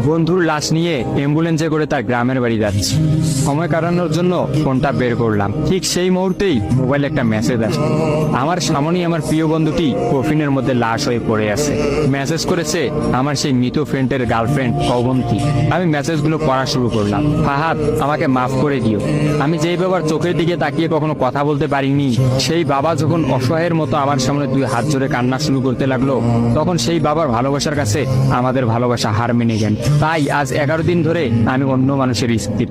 বন্ধুর লাশ নিয়ে অ্যাম্বুলেন্সে করে তার গ্রামের বাড়ি যাচ্ছি। সময় কাটানোর জন্য ফোনটা বের করলাম। ঠিক সেই মুহূর্তেই মোবাইলে একটা মেসেজ আসে। আমার সামনেই আমার প্রিয় বন্ধুটি কফিনের মধ্যে লাশ হয়ে পড়ে আছে। মেসেজ করেছে আমার সেই মৃত ফ্রেন্ডের গার্লফ্রেন্ড অবন্তী। আমি মেসেজগুলো পড়া শুরু করলাম। ফাহাদ, আমাকে মাফ করে দিও। আমি যেই বাবার চোখের দিকে তাকিয়ে কখনো কথা বলতে পারিনি, সেই বাবা যখন অসহায়ের মতো আমার সামনে দুই হাত জোড়ে কান্না শুরু করতে লাগলো, তখন সেই বাবার ভালোবাসার কাছে আমাদের ভালোবাসা হার মেনে গেল। তাই আজ 11 দিন ধরে আমি অন্য মানুষের স্ত্রী।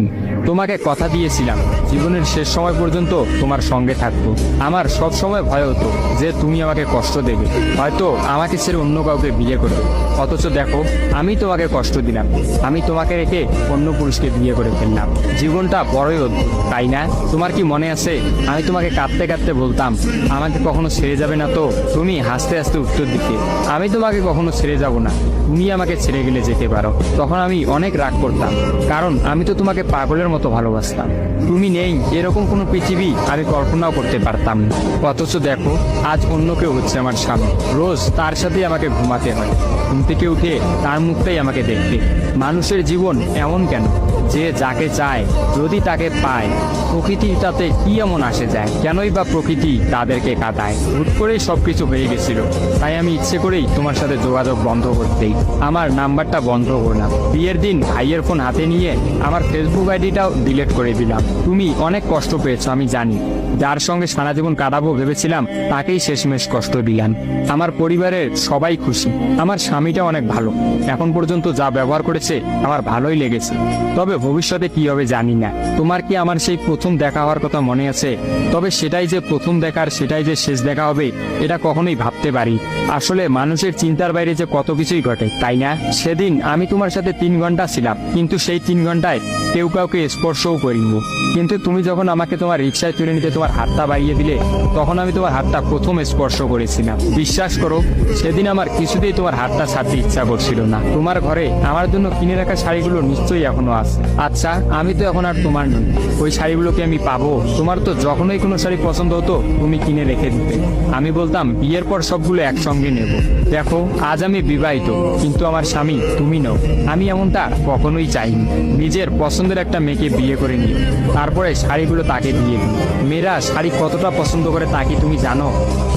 তোমাকে কথা দিয়েছিলাম জীবনের শেষ সময় পর্যন্ত তোমার সঙ্গে থাকবো। আমার সব সময় ভয় হতো যে তুমি আমাকে কষ্ট দেবে, হয়তো আমাকে ছেড়ে অন্য কাউকে বিয়ে করবে। অথচ দেখো, আমি তোমাকে কষ্ট দিলাম, আমি তোমাকে রেখে অন্য পুরুষকে বিয়ে করে ফেললাম। জীবনটা বড়ই অদ্ভুত, তাই না? তোমার কি মনে আছে আমি তোমাকে কাঁদতে কাঁদতে বলতাম আমাকে কখনো ছেড়ে যাবে না? তো তুমি হাসতে হাসতে উত্তর দিতে আমি তোমাকে কখনো ছেড়ে যাব না, তুমি আমাকে ছেড়ে গেলে যেতে পারো। তখন আমি অনেক রাগ করতাম, কারণ আমি তো তোমাকে পাগলের মতো ভালোবাসতাম। তুমি নেই এরকম কোনো পৃথিবী আমি কল্পনাও করতে পারতাম না। অথচ দেখো, আজ অন্য কেউ হচ্ছে আমার সামনে। রোজ তার সাথেই আমাকে ঘুমাতে হয়, ঘুম থেকে উঠে তার মুখটাই আমাকে দেখতে। মানুষের জীবন এমন কেন যে যাকে চায় যদি তাকে পায়? প্রকৃতি তাতে কি এমন আসে যায়? কেনই বা প্রকৃতি তাদেরকে কাঁদায়? হুট করেই সবকিছু হয়ে গেছিল, তাই আমি ইচ্ছে করেই তোমার সাথে যোগাযোগ বন্ধ করতেই আমার নাম্বারটা বন্ধ করলাম। বিয়ের দিন ভাইয়ের ফোন হাতে নিয়ে আমার ফেসবুক আইডিটাও ডিলিট করে দিলাম। তুমি অনেক কষ্ট পেয়েছো আমি জানি, যার সঙ্গে সারা জীবন কাটাবো ভেবেছিলাম তাকেই শেষমেশ কষ্ট দিলাম। আমার পরিবারের সবাই খুশি, আমার স্বামীটা অনেক ভালো, এখন পর্যন্ত যা ব্যবহার করেছে আমার ভালোই লেগেছে। তবে ভবিষ্যতে কি হবে জানি না। তোমার কি আমার সেই প্রথম দেখা হওয়ার কথা মনে আছে? তবে সেটাই যে প্রথম দেখার, সেটাই যে শেষ দেখা হবে, এটা কখনোই ভাবতে পারি। আসলে মানুষের চিন্তার বাইরে যে কত কিছুই ঘটে, তাই না? সেদিন আমি তোমার সাথে 3 ঘন্টা ছিলাম, কিন্তু সেই 3 ঘন্টায় কেউ কাউকে স্পর্শও করিনি। কিন্তু তুমি যখন আমাকে তোমার রিক্সায় তুলে নিতে তোমার হাতটা বাড়িয়ে দিলে, তখন আমি তোমার হাতটা প্রথম স্পর্শ করেছিলাম। বিশ্বাস করো, সেদিন আমার কিছুতেই তোমার হাতটা ছাড়তে ইচ্ছা করছিল না। তোমার ঘরে আমার জন্য কিনে রাখা শাড়িগুলো নিশ্চয়ই এখনো আছে। আচ্ছা, আমি তো এখন আর তোমার নই, ওই শাড়িগুলোকে আমি পাবো? তোমার তো যখনই কোনো শাড়ি পছন্দ হতো তুমি কিনে রেখে দিতে, আমি বলতাম বিয়ের পর সবগুলো একসঙ্গে নেব। দেখো, আজ আমি বিবাহিত, কিন্তু আমার স্বামী তুমি নও। আমি এমনটা কখনোই চাইনি। নিজের পছন্দের একটা মেয়েকে বিয়ে করে নিও, তারপরে শাড়িগুলো তাকে দিয়ে দিই। মেয়েরা শাড়ি কতটা পছন্দ করে তা কি তুমি জানো?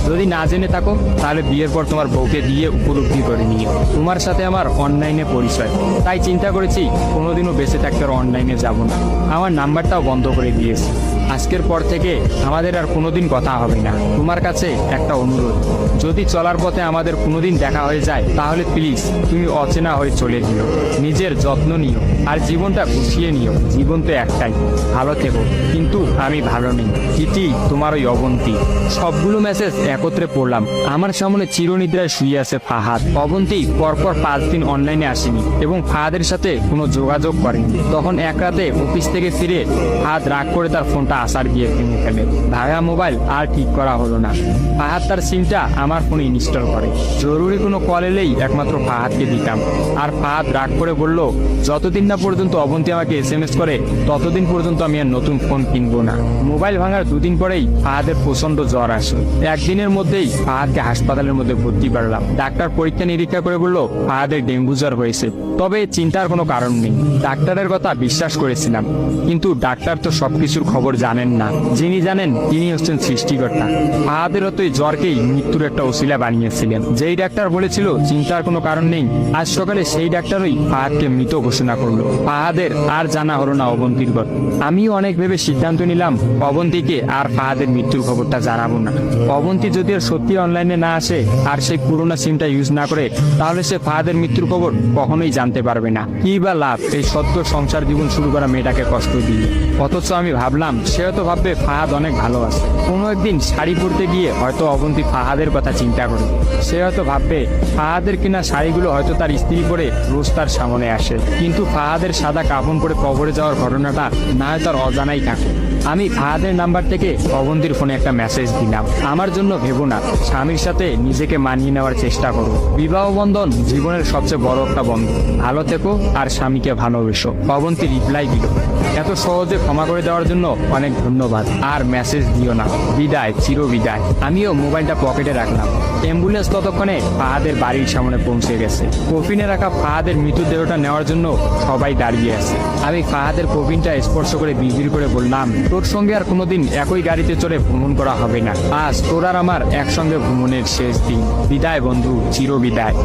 যদি না জেনে থাকো তাহলে বিয়ের পর তোমার বউকে দিয়ে উপলব্ধি করে নিও। তোমার সাথে আমার অনলাইনে পরিচয়, তাই চিন্তা করেছি কোনোদিনও বেঁচে থাকতে আর অনলাইনে যাব না। আমার নাম্বারটাও বন্ধ করে দিয়েছি। আজকের পর থেকে আমাদের আর কোনোদিন কথা হবে না। তোমার কাছে একটা অনুরোধ, যদি চলার পথে আমাদের কোনোদিন দেখা হয়ে যায় তাহলে প্লিজ তুমি অচেনা হয়ে চলে যেও। নিজের যত্ন নিও আর জীবনটা গুছিয়ে নিও। জীবন তো একটাই, ভালো থেকো। কিন্তু আমি ভালো নেই। ইতি, তোমার ওই অবন্তী। সবগুলো মেসেজ একত্রে পড়লাম। আমার সামনে চিরনিদ্রায় শুয়ে আছে ফাহাদ। অবন্তী পরপর 5 দিন অনলাইনে আসেনি এবং ফাহাদের সাথে কোনো যোগাযোগ করেনি। তখন এক রাতে অফিস থেকে ফিরে ফাহাদ রাগ করে তার ফোনটা আসার গিয়ে ভেঙে ফেলে। ভাঙা মোবাইল আর ঠিক করা হলো না। ফাহাদ তার সিমটা আমার ফোনে ইনস্টল করে। জরুরি কোনো কল এলেই একমাত্র ফাহাদকে দিতাম। আর ফাহাদ রাগ করে বলল, যতদিন না পর্যন্ত অবন্তী আমাকে SMS করে ততদিন পর্যন্ত আমি আর নতুন ফোন কিনবো না। মোবাইল ভাঙার 2 দিন পরেই ফাহাদের প্রচন্ড জ্বর আসে। একদিনের মধ্যেই ফাহাদকে হাসপাতালের মধ্যে ভর্তি করলাম। ডাক্তার পরীক্ষা নিরীক্ষা করে বলল ফাহাদের ডেঙ্গু জ্বর হয়েছে। তবে চিন্তার কোনো কারণ নেই, ডাক্তারের কথা বিশ্বাস করেছিলাম। কিন্তু ডাক্তার তো সবকিছুর খবর জানেন না, যিনি জানেন তিনি হচ্ছেন সৃষ্টিকর্তা। ফাহাদের হয়তো এই জ্বরকেই মৃত্যুর একটা ওসিলা বানিয়েছিলেন। যেই ডাক্তার বলেছিল চিন্তার কোনো কারণ নেই, আজ সকালে সেই ডাক্তারই ফাহাদকে মৃত ঘোষণা করলো। ফাহাদের আর জানা হলো না অবন্তীর কথা। আমিও অনেক ভেবে সিদ্ধান্ত নিলাম অবন্তীকে আর ফাহাদের মৃত্যুর খবরটা জানাবো না। অবন্তী যদি আর সত্যি অনলাইনে না আসে আর সেই পুরোনো সিমটা ইউজ না করে, তাহলে সে ফাহাদের মৃত্যুর খবর কখনোই জানতে পারবে না। কি বা লাভ এই সত্য সংসার জীবন শুরু করা মেয়েটাকে কষ্ট দিয়ে? অথচ আমি ভাবলাম সে হয়তো ভাববে ফাহাদ অনেক ভালো আছে। কোনো একদিন শাড়ি পরতে গিয়ে হয়তো অবন্তী ফাহাদের কথা চিন্তা করে। সে হয়তো ভাববে ফাহাদের কিনা শাড়িগুলো হয়তো তার স্ত্রী পরে রোজ তার সামনে আসে, কিন্তু ফাহাদের সাদা কাফন পরে কবরে যাওয়ার ঘটনাটা না হয় তার অজানাই থাকে। আমি ফাহাদের নাম্বার থেকে অবন্তীর ফোনে একটা মেসেজ দিলাম, আমার জন্য ভেবো না, স্বামীর সাথে নিজেকে মানিয়ে নেওয়ার চেষ্টা করো। বিবাহ বন্ধন জীবনের সবচেয়ে বড় একটা বন্ধন, ভালো থেকো আর স্বামীকে ভালোবেসো। অবন্তী রিপ্লাই দিল, এত সহজে ক্ষমা করে দেওয়ার জন্য অনেক ধন্যবাদ, আর মেসেজ দিও না, বিদায়, চির বিদায়। আমিও মোবাইলটা পকেটে রাখলাম। অ্যাম্বুলেন্স ততক্ষণে ফাহাদের বাড়ির সামনে পৌঁছে গেছে। কফিনে রাখা ফাহাদের মৃতদেহটা নেওয়ার জন্য সবাই দাঁড়িয়ে আছে। আমি ফাহাদের কফিনটা স্পর্শ করে বিড়বিড় করে বললাম, তোর সঙ্গে আর কোনোদিন একই গাড়িতে চড়ে ভ্রমণ করা হবে না। আজ তোর আর আমার একসঙ্গে ভ্রমণের শেষ দিন। বিদায় বন্ধু, চির বিদায়।